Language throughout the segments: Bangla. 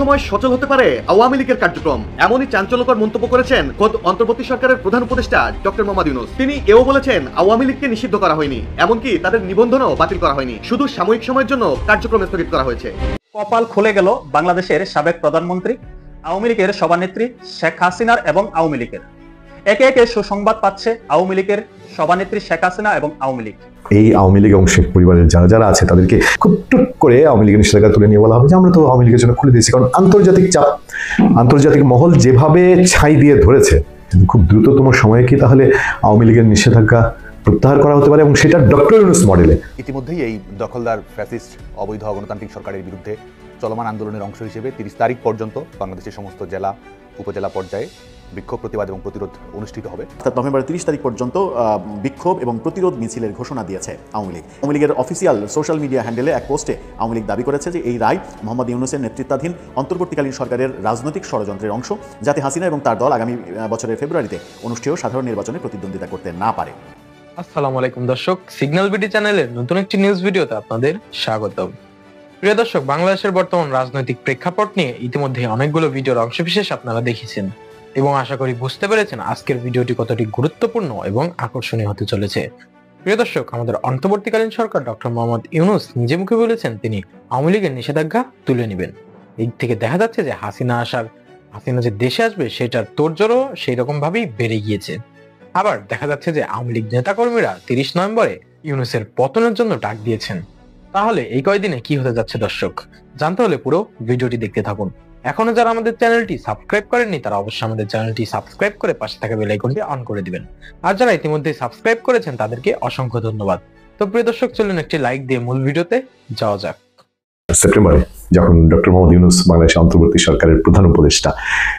সময় সচল হতে পারে আওয়ামী লীগের কার্যক্রম, এমনই চাঞ্চল্যকর মন্তব্য করেছেন অন্তর্বর্তী সরকারের প্রধান উপদেষ্টা ডক্টর মোহাম্মদ ইউনূস। তিনি এও বলেছেন আওয়ামী লীগকে নিষিদ্ধ করা হয়নি, এমনকি তাদের নিবন্ধনও বাতিল করা হয়নি, শুধু সাময়িক সময়ের জন্য কার্যক্রম স্থগিত করা হয়েছে। কপাল খুলে গেল বাংলাদেশের সাবেক প্রধানমন্ত্রী, আওয়ামী লীগের সভানেত্রী শেখ হাসিনার এবং আওয়ামী লীগের। একে একে সুসংবাদ পাচ্ছে আওয়ামী লীগের সভানেত্রী শেখ হাসিনা এবং আওয়ামী লীগ। এই আওয়ামী লীগ এবং শেখ পরিবারের যারা যারা আছে তাদেরকে খুব টুক করে আওয়ামী লীগের নিষেধাজ্ঞা তুলে নিয়ে বলা হবে যে আমরা তো আওয়ামী লীগের জন্য খুলে দিয়েছি, কারণ আন্তর্জাতিক চাপ, আন্তর্জাতিক মহল যেভাবে ছাই দিয়ে ধরেছে, খুব দ্রুততম সময়ে কি তাহলে আওয়ামী লীগের নিষেধাজ্ঞা প্রত্যাহার করা হতে পারে, এবং সেটা ডক্টর ইউনূস মডেলে। ইতিমধ্যেই এই দখলদার ফ্যাসিস্ট অবৈধ গণতান্ত্রিক সরকারের বিরুদ্ধে চলমান আন্দোলনের অংশ হিসেবে 30 তারিখ পর্যন্ত বাংলাদেশের সমস্ত জেলা উপজেলা পর্যায়ে বিক্ষোভ, প্রতিবাদ এবং প্রতিরোধ অনুষ্ঠিত হবে। অর্থাৎ নভেম্বরের 30 তারিখ পর্যন্ত বিক্ষোভ এবং প্রতিরোধ মিছিলের ঘোষণা দিয়েছে আওয়ামী লীগ। আওয়ামী লীগের অফিসিয়াল সোশ্যাল মিডিয়া হ্যান্ডেলে এক পোস্টে আওয়ামী লীগ দাবি করেছে যে এই রায় মোহাম্মদ ইউনূসের নেতৃত্বাধীন অন্তর্বর্তীকালীন সরকারের রাজনৈতিক ষড়যন্ত্রের অংশ, যাতে হাসিনা এবং তার দল আগামী বছরের ফেব্রুয়ারিতে অনুষ্ঠেয় সাধারণ নির্বাচনে প্রতিদ্বন্দ্বিতা করতে না পারে। আসসালামু আলাইকুম দর্শক, সিগন্যাল বিডি চ্যানেলের নতুন একটি নিউজ ভিডিওতে আপনাদের স্বাগতম। প্রিয় দর্শক, বাংলাদেশের বর্তমান রাজনৈতিক প্রেক্ষাপট নিয়ে ইতিমধ্যে অনেকগুলো ভিডিওর অংশবিশেষ আপনারা দেখেছেন এবং আশা করি বুঝতে পেরেছেন আজকের ভিডিওটি কতটি গুরুত্বপূর্ণ এবং আকর্ষণীয় হতে চলেছে। প্রিয় দর্শক, আমাদের অন্তর্বর্তীকালীন সরকার ডক্টর মোহাম্মদ ইউনূস নিজে মুখে বলেছেন তিনি আওয়ামী লীগের নিষেধাজ্ঞা তুলে নেবেন। এই থেকে দেখা যাচ্ছে যে হাসিনা যে দেশে আসবে সেটার তোড়জোড়ও সেই রকম ভাবেই বেড়ে গিয়েছে। আবার দেখা যাচ্ছে যে আওয়ামী লীগ নেতাকর্মীরা 30 নভেম্বরে ইউনূসের পতনের জন্য ডাক দিয়েছেন। তাহলে এই কয়দিনে কি হতে যাচ্ছে দর্শক, জানতে হলে পুরো ভিডিওটি দেখতে থাকুন। এখনো যারা আমাদের চ্যানেলটি সাবস্ক্রাইব করেননি তারা অবশ্যই আমাদের চ্যানেলটি সাবস্ক্রাইব করে পাশে থাকা বেল আইকনটি অন করে দিবেন, আর যারা ইতিমধ্যে সাবস্ক্রাইব করেছেন তাদেরকে অসংখ্য ধন্যবাদ। তো প্রিয় দর্শক, চলুন একটি লাইক দিয়ে মূল ভিডিওতে যাওয়া যাক। সেপ্টেম্বরে যখন ডক্টর মোহাম্মদ ইউনূস বাংলাদেশের অন্তর্বর্তী সরকারের প্রধান উপদেষ্টা,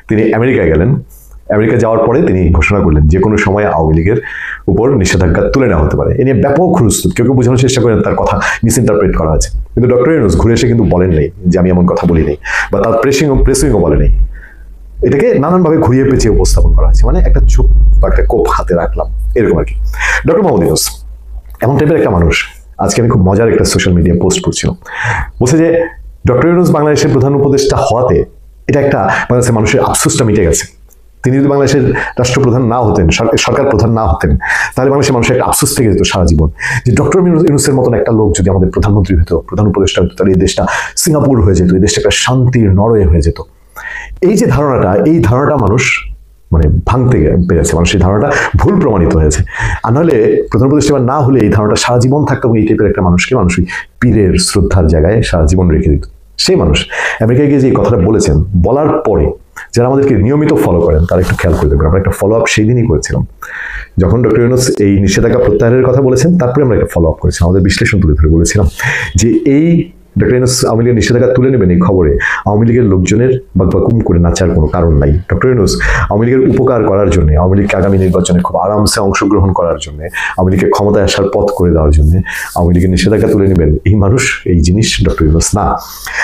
তিনি আমেরিকায় গেলেন। আমেরিকা যাওয়ার পরে তিনি ঘোষণা করলেন যে কোনো সময় আওয়ামী লীগের উপর নিষেধাজ্ঞা তুলে নেওয়া হতে পারে। এ নিয়ে ব্যাপক হুলস্থুল, কেউ কেউ বোঝানোর চেষ্টা করেন তার কথা মিসইন্টারপ্রেট করা হয়েছে, কিন্তু ডক্টর ইউনূস ঘুরে এসে কিন্তু বলেন নাই যে আমি এমন কথা বলি নাই, বা তার প্রেসিংও বলে নাই। এটাকে নানানভাবে ঘুরিয়ে পেঁচিয়ে উপস্থাপন করা হয়েছে, মানে একটা চুপ বা একটা কোপ হাতে রাখলাম এরকম আর কি। ডক্টর মোহাম্মদ ইউনূস এমন টাইপের একটা মানুষ। আজকে আমি খুব মজার একটা সোশ্যাল মিডিয়া পোস্ট করছিলাম, বলছে যে ডক্টর ইউনূস বাংলাদেশের প্রধান উপদেষ্টা হওয়াতে এটা একটা বাংলাদেশের মানুষের আফসোসটা মিটে গেছে। তিনি যদি বাংলাদেশের রাষ্ট্রপ্রধান না হতেন, সরকার প্রধান না হতেন, তাহলে বাংলাদেশের মানুষের একটা আফসোস থেকে যেত সারা জীবন, যে ডক্টর ইউনূসের মতন একটা লোক যদি আমাদের প্রধানমন্ত্রী হতো, প্রধান উপদেষ্টা হতো, তাহলে এই দেশটা সিঙ্গাপুর হয়ে যেত, এই দেশটা একটা শান্তির নরওয়ে হয়ে যেত। এই যে ধারণাটা, এই ধারণাটা মানুষ মানে ভাঙতে পেরেছে, মানুষের ধারণাটা ভুল প্রমাণিত হয়েছে। আর নাহলে প্রধান উপদেষ্টা না হলে এই ধারণাটা সারা জীবন থাকতো, এই টাইপের একটা মানুষকে মানুষই পীরের শ্রদ্ধার জায়গায় সারা জীবন রেখে দিত। সেই মানুষ আমেরিকায় গিয়ে যে কথাটা বলেছেন, বলার পরে যারা আমাদেরকে নিয়মিত ফলো করেন তারা একটু খেয়াল করে দেখবেন। আমরা একটা ফলো আপ সেই দিনই করেছিলাম যখন ডক্টর ইউনূস এই নিষেধাজ্ঞা প্রত্যাহারের কথা বলেছেন, তারপরে আমরা একটা ফলো আপ করেছিলাম, আমাদের বিশ্লেষণ তুলে ধরে বলেছিলাম যে এই ডক্টর ইউনূস আওয়ামী লীগের নিষেধাজ্ঞা তুলে নেবেন, এই খবরে আওয়ামী লীগের লোকজনের বাকবাকুম করে নাচার কোনো কারণ নাই। ডক্টর ইউনূস আওয়ামী লীগের উপকার করার জন্য, আওয়ামী লীগকে আগামী নির্বাচনে খুব আরামসে অংশগ্রহণ করার জন্য, আওয়ামী লীগকে ক্ষমতায় আসার পথ করে দেওয়ার জন্য আওয়ামী লীগের নিষেধাজ্ঞা তুলে নেবেন, এই মানুষ, এই জিনিস ডক্টর ইউনূস না।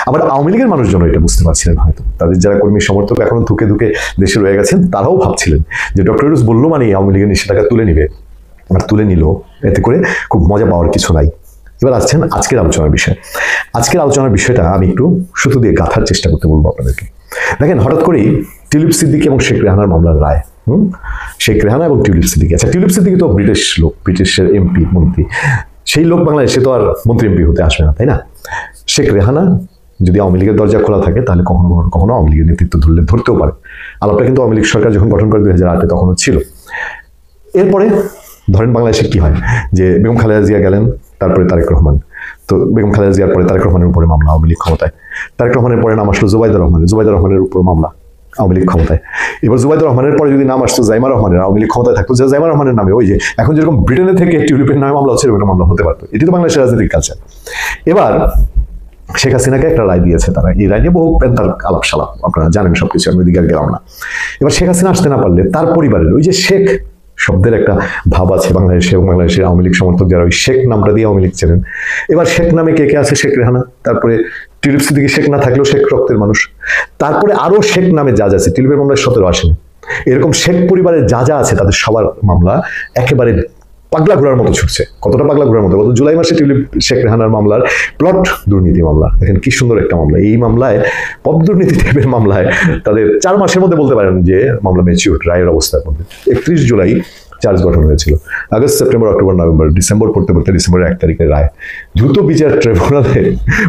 আবার আওয়ামী লীগের মানুষজন এটা বুঝতে পারছিলেন, হয়তো তাদের যারা কর্মী সমর্থক এখনো ধুকে ধুকে দেশে রয়ে গেছেন, তারাও ভাবছিলেন যে ডক্টর ইউনূস বললো মানে আওয়ামী লীগের নিষেধাজ্ঞা তুলে নিবে, আর তুলে নিল, এতে করে খুব মজা পাওয়ার কিছু নাই। এবার আসছেন আজকের আলোচনার বিষয়। আজকের আলোচনার বিষয়টা আমি একটু সুতো দিয়ে গাঁথার চেষ্টা করতে বলবো আপনাদেরকে। দেখেন, হঠাৎ করেই টিউলিপ সিদ্দিকী এবং শেখ রেহানার মামলার রায়। শেখ রেহানা এবং টিউলিপ সিদ্দিকী, আচ্ছা টিউলিপ সিদ্দিকী তো ব্রিটিশ লোক, ব্রিটিশের এমপি মন্ত্রী, সেই লোক বাংলাদেশে তো আর মন্ত্রী এমপি হতে আসবে না, তাই না? শেখ রেহানা যদি আওয়ামী লীগের দরজা খোলা থাকে তাহলে কখনো কখনো আওয়ামী লীগের নেতৃত্ব ধরতেও পারে। আলাপটা কিন্তু আওয়ামী লীগ সরকার যখন গঠন করে 2008-এ তখনও ছিল। এরপরে ধরেন বাংলাদেশে কি হয়, যে বেগম খালেদা জিয়া গেলেন, তারপরে তারেক রহমান, তো বেগম খালেদা জিয়ার পরে তারেক রহমানের উপরে মামলা, আওয়ামী লীগ ক্ষমতায়। তারেক রহমানের পরে নাম আসলো জুবাইদুর রহমানের উপর মামলা, আওয়ামী লীগ ক্ষমতায়। এবার জুবাইদুর রহমানের পরে যদি নাম আসতো জাইমা রহমানের, আওয়ামী লীগ ক্ষমতায় থাকতো, যে জাইমা রহমানের নামে ওই যে এখন যেরকম ব্রিটেনে থেকে টিউলিপের নামে মামলা হচ্ছে, এরকম মামলা হতে পারতো। এটি তো বাংলাদেশের রাজনৈতিক কালচার। এবার শেখ হাসিনাকে একটা রায় দিয়েছে তারা, এই রায় নিয়ে বহু পেন্তার আলাপ সালাপ আপনারা জানেন, সবকিছু আমি ওদিকে আর গেলাম না। এবার শেখ হাসিনা আসতে না পারলে তার পরিবারের ওই যে শেখ শব্দের একটা ভাব আছে বাংলাদেশে, এবং বাংলাদেশের আওয়ামী লীগ সমর্থক যারা ওই শেখ নামটা দিয়ে আওয়ামী লীগ চেনেন। এবার শেখ নামে কে কে আছে, শেখ রেহানা, তারপরে টিউলিপ সিদ্দিকী শেখ না থাকলেও শেখ রক্তের মানুষ, তারপরে আরো শেখ নামে যা আছে, টিউলিপের মামলায় 17 আসেনি, এরকম শেখ পরিবারের যা যা আছে তাদের সবার মামলা একেবারে পাগলা ঘোড়ার মতো ছুটছে। কতটা পাগলা ঘোড়ার মতো? গত জুলাই মাসে টিউলিপ শেখ রেহানার মামলার প্লট দুর্নীতি মামলা, দেখেন কি সুন্দর একটা মামলা। এই মামলায় পদ দুর্নীতি টাইপের মামলায় তাদের 4 মাসের মধ্যে বলতে পারেন যে মামলা ম্যাচিউর রায়ের অবস্থার মধ্যে। 31 জুলাই চার্জ গঠন হয়েছিল, August, September, October, November, December পড়তে পড়তে ডিসেম্বরের 1 তারিখের রায়। দ্রুত বিচার ট্রাইব্যুনালে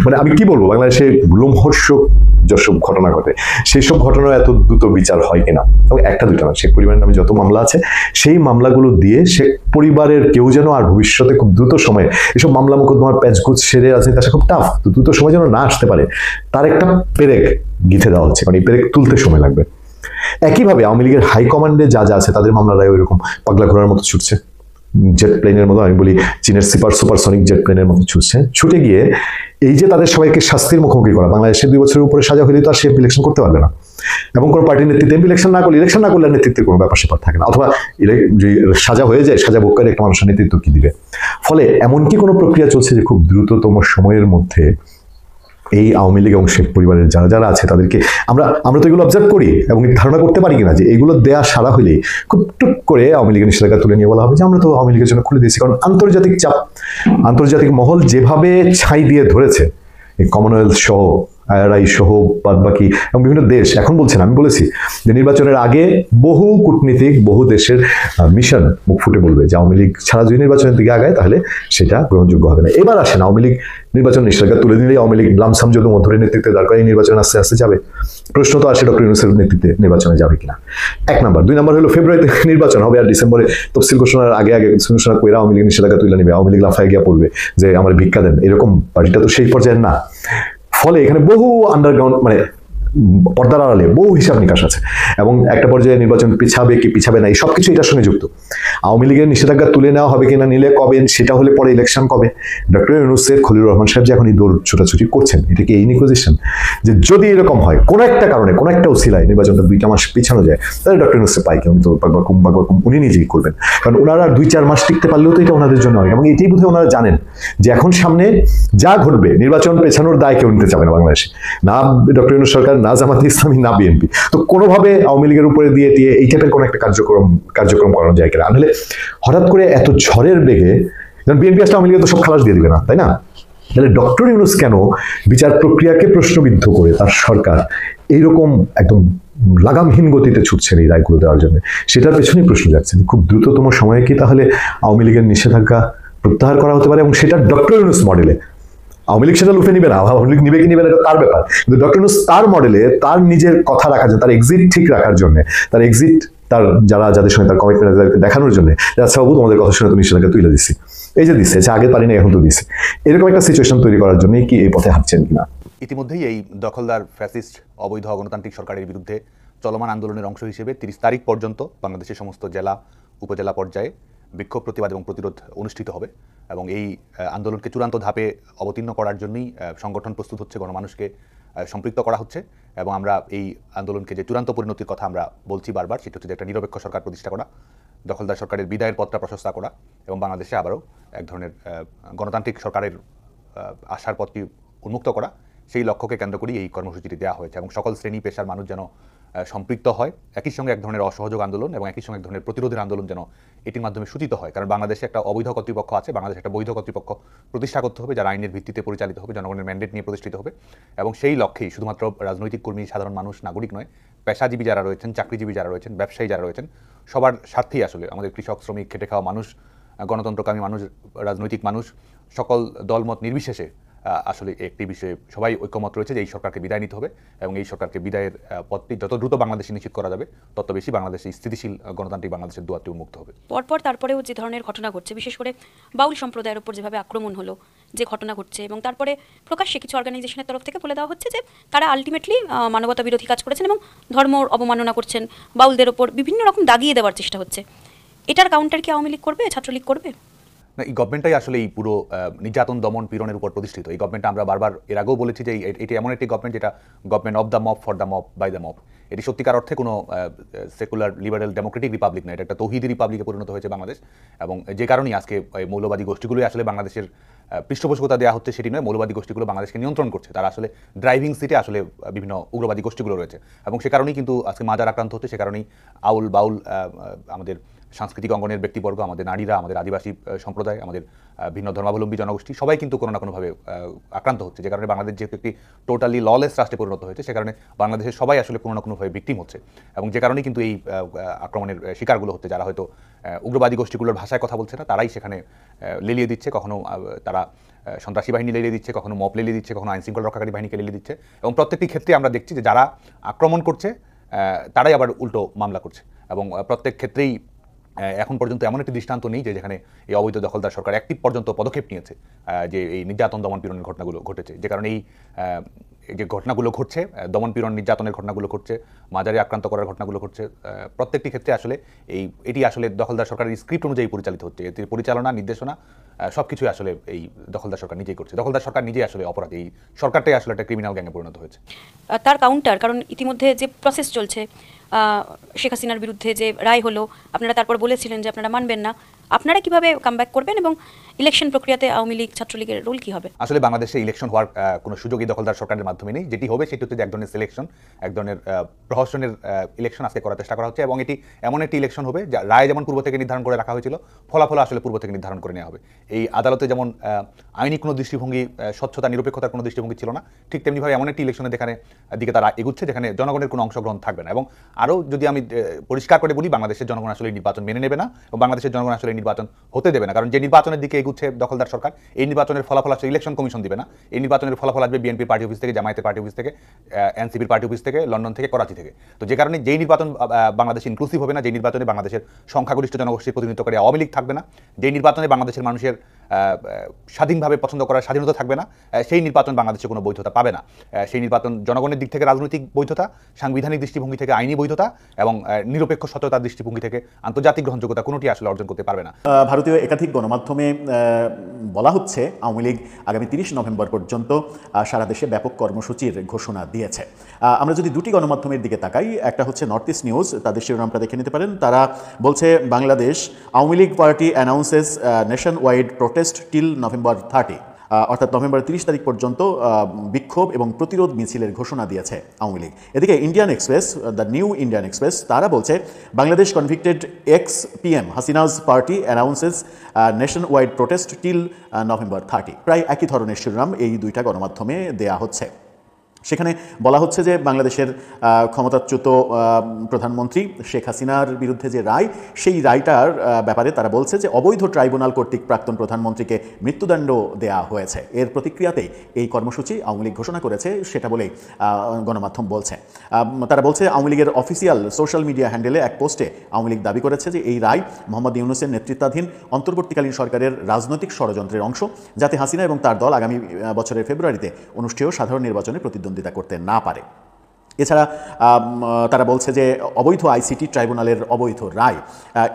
মানে আমি কি বলবো, বাংলাদেশে লোমহর্ষক যেসব ঘটনা ঘটে সেই সব ঘটনা এত দ্রুত বিচার হয় কিনা, এবং একটা দুইটা না, শেখ পরিবারের নামে যত মামলা আছে সেই মামলাগুলো দিয়ে শেখ পরিবারের কেউ যেন আর ভবিষ্যতে খুব দ্রুত সময়ে এসব মামলা মোকদ্দমার প্যাচগুচ সেরে আছে, তা খুব টাফ, দ্রুত সময় যেন না আসতে পারে তার একটা পেরেক গিথে দেওয়া হচ্ছে, মানে এই পেরেক তুলতে সময় লাগবে। একইভাবে আওয়ামী লীগের হাইকমান্ডে যা যা আছে তাদের মামলারাই ওইরকম পাগলা ঘোড়ার মতো ছুটছে, জেট প্লেনের মতো, আমি বলি চীনের সুপারসনিক জেট প্লেনের মতো ছুটছে। ছুটে গিয়ে এই যে তাদের সবাইকে শাস্তির মুখোমুখি করা, বাংলাদেশে 2 বছরের উপরে সাজা হলে তো আর সে ইলেকশন করতে পারবে না, এবং কোনো পার্টির নেতৃত্বে ইলেকশন না করলে নেতৃত্বের কোনো ব্যাপার স্যাপার থাকে না, অথবা যে সাজা হয়ে যায়, সাজা ভোগ করে একটা মানুষের নেতৃত্ব কি দিবে। ফলে এমনকি কোনো প্রক্রিয়া চলছে যে খুব দ্রুততম সময়ের মধ্যে এই আওয়ামী লীগ এবং শেখ পরিবারের যারা যারা আছে তাদেরকে আমরা তো এগুলো অবজার্ভ করি এবং ধারণা করতে পারি কিনা যে এইগুলো দেয়া সারা হলে খুব টুক করে আওয়ামী লীগের নিষেধাজ্ঞা তুলে নিয়ে বলা হবে যে আমরা তো আওয়ামী লীগের জন্য খুলে দিয়েছি। কারণ আন্তর্জাতিক চাপ, আন্তর্জাতিক মহল যেভাবে ছাই দিয়ে ধরেছে, এই কমনওয়েলথ সহ, IRI সহ বাদ বাকি এবং বিভিন্ন দেশ এখন বলছেন, আমি বলেছি যে নির্বাচনের আগে বহু কূটনীতিক, বহু দেশের মিশন মুখ ফুটে বলবে যে আওয়ামী লীগ ছাড়া যদি নির্বাচনের দিকে আগায় তাহলে সেটা গ্রহণযোগ্য হবে না। এবার আসেন আওয়ামী লীগ নির্বাচন নিষেধাজ্ঞা তুলে দিলেই আওয়ামী লীগ লামসাম যদি মধ্যরের নেতৃত্বে দাঁড় করে নির্বাচন আস্তে আস্তে যাবে, প্রশ্ন তো আসে ডক্টর ইউনূসের নেতৃত্বে নির্বাচনে যাবে কিনা। 1 নাম্বার। 2 নাম্বার হলো ফেব্রুয়ারিতে নির্বাচন হবে আর ডিসেম্বরে তফসিল ঘোষণার আগে ঘোষণা করে আওয়ামী লীগ নিষেধাজ্ঞা তুলে নেবে, আওয়ামী লীগ লাফায় গিয়া পড়বে যে আমার ভিক্ষা দেন, এরকম পার্টিটা তো সেই পর্যায়ে না। ফলে এখানে বহু আন্ডারগ্রাউন্ড মানে পর্দার আড়ালে বহু হিসাব নিকাশ আছে, এবং একটা পর্যায়ে নির্বাচন পিছাবে কি পিছাবে না এই সবকিছু এটার সঙ্গে যুক্ত। আওয়ামী লীগের নিষেধাজ্ঞা তুলে নেওয়া হবে কিনা, নিলে কবে, সেটা হলে পরে ইলেকশন কবে। ডক্টর ইউনূসের খলিলুর রহমান সাহেব যে এখন এই দৌড় ছোটাছুটি করছেন, এটা কি এই নিকোজিশন যে যদি এরকম হয় কোনো একটা কারণে কোনো একটা উসিলায় নির্বাচনটা 2টা মাস পিছানো যায়, তাহলে ডক্টর ইউনূসের পাই কেমন তো বাগবাকুম উনি নিজেই করবেন, কারণ ওনারা আর 2-4 মাস টিকতে পারলেও তো এটা ওনাদের জন্য অনেক, এবং এটাই বোধহয় ওনারা জানেন যে এখন সামনে যা ঘটবে নির্বাচন পেছানোর দায় কেউ নিতে চাবে না বাংলাদেশে, না ডক্টর ইউনূস সরকার, না জামাতে ইসলামী, না বিএনপি। তো কোনোভাবে আওয়ামী লীগের উপরে দিয়ে এই টাইপের কোনো একটা কার্যক্রম করানো যায় কিনা, নাহলে হঠাৎ করে এত ঝড়ের বেগে, কারণ বিএনপি আসলে আওয়ামী লীগের তো সব খালাস দিয়ে দিবে না, তাই না? তাহলে ডক্টর ইউনূস কেন বিচার প্রক্রিয়াকে প্রশ্নবিদ্ধ করে তার সরকার এইরকম একদম লাগামহীন গতিতে ছুটছেন এই রায়গুলো দেওয়ার জন্য, সেটার পেছনেই প্রশ্ন যাচ্ছেন। খুব দ্রুততম সময়ে কি তাহলে আওয়ামী লীগের নিষেধাজ্ঞা প্রত্যাহার করা হতে পারে, এবং সেটা ডক্টর ইউনূস মডেলে। আওয়ামী লীগ সেটা লুফে নিবে না, আওয়ামী লীগ নিবে কি নিবে না এটা তার ব্যাপার, কিন্তু ডক্টর ইউনূস তার মডেলে তার নিজের কথা রাখার জন্য, তার এক্সিট ঠিক রাখার জন্য, তার এক্সিট তার যাদের সঙ্গে তার কমিটমেন্ট তাদেরকে দেখানোর জন্য, আচ্ছা বাবু তোমাদের কথা শুনে তো নিষেধাজ্ঞা তুলে দিচ্ছি, এই যে দিচ্ছে, আগে পারি না এখন তো দিচ্ছে, এরকম একটা সিচুয়েশন তৈরি করার জন্যই কি এই পথে হাঁটছেন কিনা। ইতিমধ্যেই এই দখলদার ফ্যাসিস্ট অবৈধ গণতান্ত্রিক সরকারের বিরুদ্ধে চলমান আন্দোলনের অংশ হিসেবে 30 তারিখ পর্যন্ত বাংলাদেশের সমস্ত জেলা উপজেলা পর্যায়ে বিক্ষোভ, প্রতিবাদ এবং প্রতিরোধ অনুষ্ঠিত হবে, এবং এই আন্দোলনকে চূড়ান্ত ধাপে অবতীর্ণ করার জন্যই সংগঠন প্রস্তুত হচ্ছে, গণমানুষকে সম্পৃক্ত করা হচ্ছে, এবং আমরা এই আন্দোলনকে যে চূড়ান্ত পরিণতির কথা আমরা বলছি বারবার, সেটা হচ্ছে যে একটা নিরপেক্ষ সরকার প্রতিষ্ঠা করা, দখলদার সরকারের বিদায়ের পথটা প্রশস্ত করা, এবং বাংলাদেশে আবারও এক ধরনের গণতান্ত্রিক সরকারের আশার পথটি উন্মুক্ত করা, সেই লক্ষ্যকে কেন্দ্র করেই এই কর্মসূচিটি দেওয়া হয়েছে, এবং সকল শ্রেণী পেশার মানুষ যেন সম্পৃক্ত হয়, একই সঙ্গে এক ধরনের অসহযোগ আন্দোলন এবং একই সঙ্গে এক ধরনের প্রতিরোধের আন্দোলন যেন এটির মাধ্যমে সূচিত হয়। কারণ বাংলাদেশে একটা অবৈধ কর্তৃপক্ষ আছে, বাংলাদেশে একটা বৈধ কর্তৃপক্ষ প্রতিষ্ঠা করতে হবে, যারা আইনের ভিত্তিতে পরিচালিত হবে, জনগণের ম্যান্ডেট নিয়ে প্রতিষ্ঠিত হবে, এবং সেই লক্ষ্যেই শুধুমাত্র রাজনৈতিক কর্মী, সাধারণ মানুষ, নাগরিক নয়, পেশাজীবী যারা রয়েছেন, চাকরিজীবী যারা রয়েছেন, ব্যবসায়ী যারা রয়েছেন, সবার স্বার্থেই আসলে আমাদের কৃষক, শ্রমিক, খেটে খাওয়া মানুষ, গণতন্ত্রকামী মানুষ, রাজনৈতিক মানুষ, সকল দলমত নির্বিশেষে আসলে একটি বিষয়ে সবাই ঐক্যমত রয়েছে যে এই সরকারকে বিদায় নিতে হবে, এবং এই সরকারকে বিদায়ের পথটি যত দ্রুত বাংলাদেশে নিশ্চিত করা যাবে তত বেশি বাংলাদেশে স্থিতিশীল গণতান্ত্রিক বাংলাদেশের দুয়ারটি উন্মুক্ত হবে। পরপর তারপরেও যে ধরনের ঘটনা ঘটছে, বিশেষ করে বাউল সম্প্রদায়ের উপর যেভাবে আক্রমণ হলো, যে ঘটনা ঘটছে, এবং তারপরে প্রকাশ্যে কিছু অর্গানাইজেশনের তরফ থেকে বলে দেওয়া হচ্ছে যে তারা আলটিমেটলি মানবতা বিরোধী কাজ করেছেন এবং ধর্ম অবমাননা করছেন, বাউলদের ওপর বিভিন্ন রকম দাগিয়ে দেওয়ার চেষ্টা হচ্ছে, এটার কাউন্টার কি আওয়ামী লীগ করবে, ছাত্রলীগ করবে? না, এই গভর্নমেন্টটাই আসলে এই পুরো নির্যাতন, দমন, পীড়নের উপর প্রতিষ্ঠিত। এই গভর্নমেন্ট আমরা বারবার এর আগেও বলেছি যে এটি এমন একটি গভর্নমেন্ট যেটা government of the mob, for the mob, by the mob. এটি সত্যিকার অর্থে কোনো সেকুলার লিবারেল ডেমোক্রেটিক রিপাবলিক নয়, এটা একটা তৌহিদি রিপাবলিকে পরিণত হয়েছে বাংলাদেশ, এবং যে কারণেই আজকে এই মৌলবাদী গোষ্ঠীগুলোই আসলে বাংলাদেশের পৃষ্ঠপোষকতা দেওয়া হচ্ছে সেটি নয়, মৌলবাদী গোষ্ঠীগুলো বাংলাদেশকে নিয়ন্ত্রণ করছে, তারা আসলে ড্রাইভিং সিটে আসলে বিভিন্ন উগ্রবাদী গোষ্ঠীগুলো রয়েছে, এবং সে কারণেই কিন্তু আজকে মাজার আক্রান্ত হচ্ছে, সে কারণেই আউল বাউল আমাদের সাংস্কৃতিক অঙ্গনের ব্যক্তিবর্গ, আমাদের নারীরা, আমাদের আদিবাসী সম্প্রদায়, আমাদের ভিন্ন ধর্মাবলম্বী জনগোষ্ঠী সবাই কিন্তু কোনো না কোনোভাবে আক্রান্ত হচ্ছে, যে কারণে বাংলাদেশ যেহেতু একটি টোটালি ললেস রাষ্ট্রে পরিণত হয়েছে, সে কারণে বাংলাদেশের সবাই আসলে কোনো না কোনোভাবে ভিকটিম হচ্ছে, এবং যে কারণেই কিন্তু এই আক্রমণের শিকারগুলো হচ্ছে। যারা হয়তো উগ্রবাদী গোষ্ঠীগুলোর ভাষায় কথা বলছে না, তারাই সেখানে লেলিয়ে দিচ্ছে, কখনো তারা সন্ত্রাসী বাহিনী লেলিয়ে দিচ্ছে, কখনো মপ লেলিয়ে দিচ্ছে, কখনো আইনশৃঙ্খলা রক্ষাকারী বাহিনীকে লেলিয়ে দিচ্ছে, এবং প্রত্যেকটি ক্ষেত্রে আমরা দেখছি যে যারা আক্রমণ করছে তারাই আবার উল্টো মামলা করছে, এবং প্রত্যেক ক্ষেত্রেই এখন পর্যন্ত এমন একটি দৃষ্টান্ত নেই যে যেখানে এই অবৈধ দখলদার সরকার একটি পর্যন্ত পদক্ষেপ নিয়েছে যে এই নির্যাতন দমন পীড়নের ঘটনাগুলো ঘটেছে, যে কারণে এই যে ঘটনাগুলো ঘটছে, দমন পীড়ন নির্যাতনের ঘটনাগুলো ঘটছে, মাজারে আক্রান্ত করার ঘটনাগুলো ঘটছে, প্রত্যেকটি ক্ষেত্রে আসলে এটি আসলে দখলদার সরকারের স্ক্রিপ্ট অনুযায়ী পরিচালিত হচ্ছে। এটির পরিচালনা, নির্দেশনা সব কিছুই আসলে এই দখলদার সরকার নিজেই করছে। দখলদার সরকার নিজেই আসলে অপরাধী, এই সরকারটাই আসলে একটা ক্রিমিনাল গ্যাংয়ে পরিণত হয়েছে। তার কাউন্টার, কারণ ইতিমধ্যে যে প্রসেস চলছে, শেখ হাসিনার বিরুদ্ধে যে রায় হলো, আপনারা তারপর বলেছিলেন যে আপনারা মানবেন না, আপনারা কিভাবে কামব্যাক করবেন এবং ইলেকশন প্রক্রিয়াতে আওয়ামী লীগ, ছাত্রলীগের রোল কি হবে? আসলে বাংলাদেশে ইলেকশন হওয়ার কোনো সুযোগই দখলদার সরকারের মাধ্যমে নেই। যেটি হবে সেটি হচ্ছে এক ধরনের সিলেকশন, এক ধরনের প্রহসনের ইলেকশন আজকে করার চেষ্টা করা হচ্ছে, এবং এটি এমন একটি ইলেকশন হবে যা রায় যেমন পূর্ব থেকে নির্ধারণ করে রাখা হয়েছিল, ফলাফল আসলে পূর্ব থেকে নির্ধারণ করে নেওয়া হবে। এই আদালতে যেমন আইনি কোনো দৃষ্টিভঙ্গি, স্বচ্ছতা, নিরপেক্ষতার কোনো দৃষ্টিভঙ্গি ছিল না, ঠিক তেমনিভাবে এমন একটি ইলেকশনের দিকে তারা এগুচ্ছে যেখানে জনগণের কোনো অংশগ্রহণ থাকবে না। এবং আরও যদি আমি পরিষ্কার করে বলি, বাংলাদেশের জনগণ আসলে নির্বাচন মেনে নেবে না, এবং বাংলাদেশের জনগণ আসলে নির্বাচন হতে দেবে না, কারণ যে নির্বাচনের দিকে এগুচ্ছে দখলদার সরকার, এই নির্বাচনের ফলাফল আসলে ইলেকশন কমিশন দিবে না। এই নির্বাচনের ফলাফল আসবে বিএনপির পার্টি অফিস থেকে, জামায়াতের পার্টি অফিস থেকে, এনসিপির পার্টি অফিস থেকে, লন্ডন থেকে, করাচি থেকে। তো যে কারণে যেই নির্বাচন বাংলাদেশ ইনক্লুসিভ হবে না, যেই নির্বাচনে বাংলাদেশের সংখ্যাগরিষ্ঠ জনগোষ্ঠীর প্রতিনিধিত্বকারী আওয়ামী লীগ থাকবে না, যেই নির্বাচনে বাংলাদেশের মানুষের স্বাধীনভাবে পছন্দ করার স্বাধীনতা থাকবে না, সেই নির্বাচন বাংলাদেশে কোনো বৈধতা পাবে না। সেই নির্বাচন জনগণের দিক থেকে রাজনৈতিক বৈধতা, সাংবিধানিক দৃষ্টিভঙ্গি থেকে আইনি বৈধতা, এবং নিরপেক্ষ সত্যতার দৃষ্টিভঙ্গি থেকে আন্তর্জাতিক গ্রহণযোগ্যতা কোনোটি আসলে অর্জন করতে পারবে না। ভারতীয় একাধিক গণমাধ্যমে বলা হচ্ছে আওয়ামী লীগ আগামী 30 নভেম্বর পর্যন্ত সারা দেশে ব্যাপক কর্মসূচির ঘোষণা দিয়েছে। আমরা যদি দুটি গণমাধ্যমের দিকে তাকাই, একটা হচ্ছে নর্থ ইস্ট নিউজ, তাদের শিরোনামটা দেখে নিতে পারেন। তারা বলছে Bangladesh Awami League party announces nation wide protest till November 30, অর্থাৎ নভেম্বর 30 তারিখ পর্যন্ত বিক্ষোভ এবং প্রতিরোধ মিছিলের ঘোষণা দিয়েছে আওয়ামী লীগ। এদিকে Indian express, the new Indian express, তারা বলছে Bangladesh convicted x PM Hasina's party announces nation wide protest till November 30। প্রায় একই ধরনের শিরোনাম এই দুইটা গণমাধ্যমে দেয়া হচ্ছে। সেখানে বলা হচ্ছে যে বাংলাদেশের ক্ষমতাচ্যুত প্রধানমন্ত্রী শেখ হাসিনার বিরুদ্ধে যে রায়, সেই রায়টার ব্যাপারে তারা বলছে যে অবৈধ ট্রাইব্যুনাল কর্তৃক প্রাক্তন প্রধানমন্ত্রীকে মৃত্যুদণ্ড দেয়া হয়েছে। এর প্রতিক্রিয়াতেই এই কর্মসূচি আওয়ামী লীগ ঘোষণা করেছে, সেটা বলেই গণমাধ্যম বলছে। তারা বলছে আওয়ামী লীগের অফিসিয়াল সোশ্যাল মিডিয়া হ্যান্ডেলে এক পোস্টে আওয়ামী লীগ দাবি করেছে যে এই রায় মোহাম্মদ ইউনূসের নেতৃত্বাধীন অন্তর্বর্তীকালীন সরকারের রাজনৈতিক ষড়যন্ত্রের অংশ, যাতে হাসিনা এবং তার দল আগামী বছরের ফেব্রুয়ারিতে অনুষ্ঠেয় সাধারণ নির্বাচনে প্রতিদ্বন্দ্বিতা করতে না পারে। এছাড়া তারা বলছে যে অবৈধ আইসিটি ট্রাইব্যুনালের অবৈধ রায়,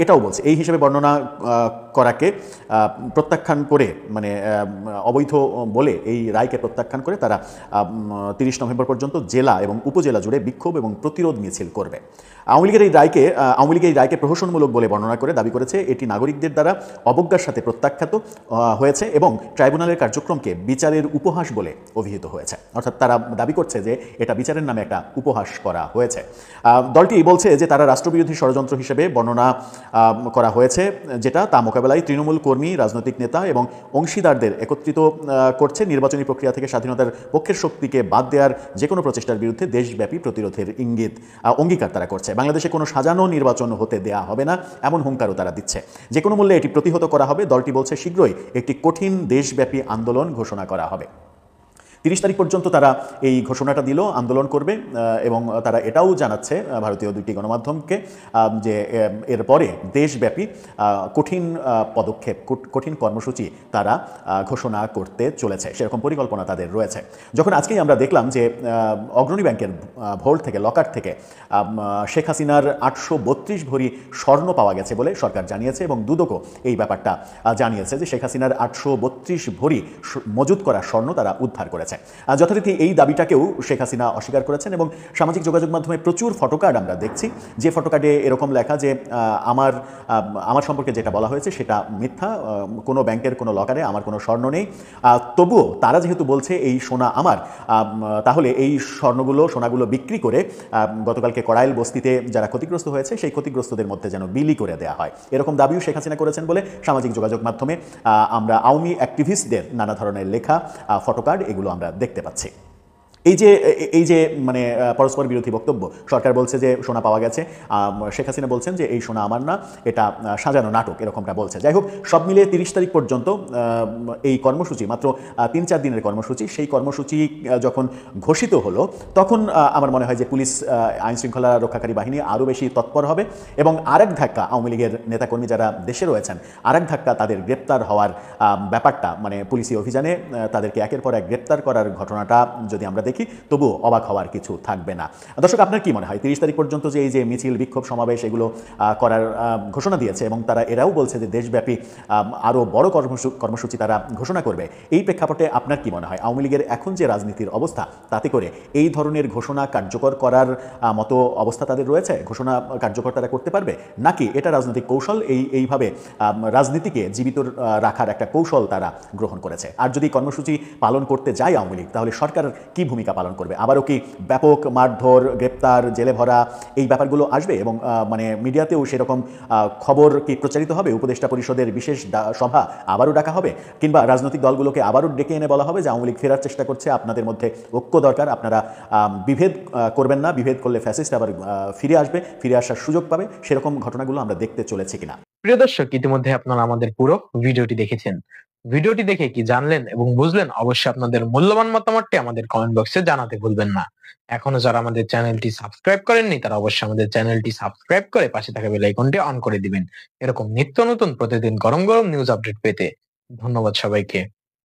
এটাও বলছে। এই হিসেবে বর্ণনা করাকে প্রত্যাখ্যান করে, মানে অবৈধ বলে এই রায়কে প্রত্যাখ্যান করে তারা 30 নভেম্বর পর্যন্ত জেলা এবং উপজেলা জুড়ে বিক্ষোভ এবং প্রতিরোধ মিছিল করবে। আওয়ামী লীগ এই রায়কে প্রহসনমূলক বলে বর্ণনা করে দাবি করেছে এটি নাগরিকদের দ্বারা অবজ্ঞার সাথে প্রত্যাখ্যাত হয়েছে এবং ট্রাইব্যুনালের কার্যক্রমকে বিচারের উপহাস বলে অভিহিত হয়েছে। অর্থাৎ তারা দাবি করছে যে এটা বিচারের নামে একটা উপহাস করা হয়েছে। দলটি বলছে যে তারা রাষ্ট্রবিরোধী ষড়যন্ত্র হিসেবে বর্ণনা করা হয়েছে, যেটা তা মোকাবেলায় তৃণমূল কর্মী, রাজনৈতিক নেতা এবং অংশীদারদের একত্রিত করছে। নির্বাচনী প্রক্রিয়া থেকে স্বাধীনতার পক্ষের শক্তিকে বাদ দেওয়ার যে কোনো প্রচেষ্টার বিরুদ্ধে দেশব্যাপী প্রতিরোধের অঙ্গীকার তারা করছে। বাংলাদেশে কোনো সাজানো নির্বাচন হতে দেয়া হবে না, এমন হুঙ্কারও তারা দিচ্ছে। যে কোনো মূল্যে এটি প্রতিহত করা হবে। দলটি বলছে শীঘ্রই একটি কঠিন দেশব্যাপী আন্দোলন ঘোষণা করা হবে। 30 তারিখ পর্যন্ত তারা এই ঘোষণাটা দিল, আন্দোলন করবে, এবং তারা এটাও জানাচ্ছে ভারতীয় দুটি গণমাধ্যমকে যে এরপরে দেশব্যাপী কঠিন পদক্ষেপ, কঠিন কর্মসূচি তারা ঘোষণা করতে চলেছে, সেরকম পরিকল্পনা তাদের রয়েছে। যখন আজকেই আমরা দেখলাম যে অগ্রণী ব্যাংকের ভোল্ট থেকে, লকার থেকে শেখ হাসিনার 832 ভরি স্বর্ণ পাওয়া গেছে বলে সরকার জানিয়েছে, এবং দুদকও এই ব্যাপারটা জানিয়েছে যে শেখ হাসিনার 832 ভরি মজুত করা স্বর্ণ তারা উদ্ধার করেছে। করেছে। যথারীতি এই দাবিটাকেও শেখ হাসিনা অস্বীকার করেছেন এবং সামাজিক যোগাযোগ মাধ্যমে প্রচুর ফটোকার্ড আমরা দেখছি, যে ফটোকার্ডে এরকম লেখা যে আমার সম্পর্কে যেটা বলা হয়েছে সেটা মিথ্যা, কোনো ব্যাংকের কোনো লকারে আমার কোনো স্বর্ণ নেই। তবুও তারা যেহেতু বলছে এই সোনা আমার, তাহলে এই সোনাগুলো বিক্রি করে গতকালকে কড়াইল বস্তিতে যারা ক্ষতিগ্রস্ত হয়েছে সেই ক্ষতিগ্রস্তদের মধ্যে যেন বিলি করে দেওয়া হয়, এরকম দাবিও শেখ হাসিনা করেছেন বলে সামাজিক যোগাযোগ মাধ্যমে আমরা আওয়ামী অ্যাক্টিভিস্টদের নানা ধরনের লেখা ফটোকার্ড এগুলো আমরা দেখতে পাচ্ছি। এই যে মানে পরস্পর বিরোধী বক্তব্য, সরকার বলছে যে সোনা পাওয়া গেছে, শেখ হাসিনা বলছেন যে এই সোনা আমার না, এটা সাজানো নাটক, এরকমটা বলছে। যাই হোক, সব মিলিয়ে 30 তারিখ পর্যন্ত এই কর্মসূচি, মাত্র 3-4 দিনের কর্মসূচি, সেই কর্মসূচি যখন ঘোষিত হলো তখন আমার মনে হয় যে পুলিশ, আইনশৃঙ্খলা রক্ষাকারী বাহিনী আরও বেশি তৎপর হবে এবং আরেক ধাক্কা আওয়ামী লীগের নেতাকর্মী যারা দেশে রয়েছেন, আরেক ধাক্কা তাদের গ্রেপ্তার হওয়ার ব্যাপারটা, মানে পুলিশি অভিযানে তাদেরকে একের পর এক গ্রেপ্তার করার ঘটনাটা যদি আমরা দেখি, তবুও অবাক হওয়ার কিছু থাকবে না। দর্শক, আপনার কি মনে হয় 30 তারিখ পর্যন্ত যে এই যে মিছিল, বিক্ষোভ, সমাবেশ এগুলো করার ঘোষণা দিয়েছে এবং তারা এরাও বলছে যে দেশব্যাপী আরও বড় কর্মসূচি তারা ঘোষণা করবে, এই প্রেক্ষাপটে আপনার কি মনে হয় আওয়ামী লীগের এখন যে রাজনীতির অবস্থা, তাতে করে এই ধরনের ঘোষণা কার্যকর করার মতো অবস্থা তাদের রয়েছে? ঘোষণা কার্যকর তারা করতে পারবে, নাকি এটা রাজনৈতিক কৌশল, এইভাবে রাজনীতিকে জীবিত রাখার একটা কৌশল তারা গ্রহণ করেছে? আর যদি কর্মসূচি পালন করতে যায় আওয়ামী লীগ, তাহলে সরকার কি ভূমিকা পালন করবে? আবারও কি ব্যাপক মারধর, গ্রেপ্তার, জেলে ভরা এই ব্যাপারগুলো আসবে এবং মানে মিডিয়াতেও সেরকম খবর কি প্রচারিত হবে? উপদেষ্টা পরিষদের বিশেষ সভা আবারও ডাকা হবে, কিংবা রাজনৈতিক দলগুলোকে আবারও ডেকে এনে বলা হবে যে আওয়ামী লীগ ফেরার চেষ্টা করছে, আপনাদের মধ্যে ঐক্য দরকার, আপনারা বিভেদ করবেন না, বিভেদ করলে ফ্যাসিস্ট আবার ফিরে আসবে, ফিরে আসার সুযোগ পাবে, সেরকম ঘটনাগুলো আমরা দেখতে চলেছি কিনা? প্রিয় দর্শক, ইতিমধ্যে আপনারা আমাদের পুরো ভিডিওটি দেখেছেন। ভিডিওটি দেখে কি জানলেন এবং বুঝলেন? অবশ্যই আপনাদের মূল্যবান মতামতটি আমাদের কমেন্ট বক্সে জানাতে ভুলবেন না। এখনো যারা আমাদের চ্যানেলটি সাবস্ক্রাইব করেননি, তারা অবশ্যই আমাদের চ্যানেলটি সাবস্ক্রাইব করে পাশে থাকা বেল আইকনটি অন করে দিবেন, এরকম নিত্য নতুন প্রতিদিন গরম গরম নিউজ আপডেট পেতে। ধন্যবাদ সবাইকে।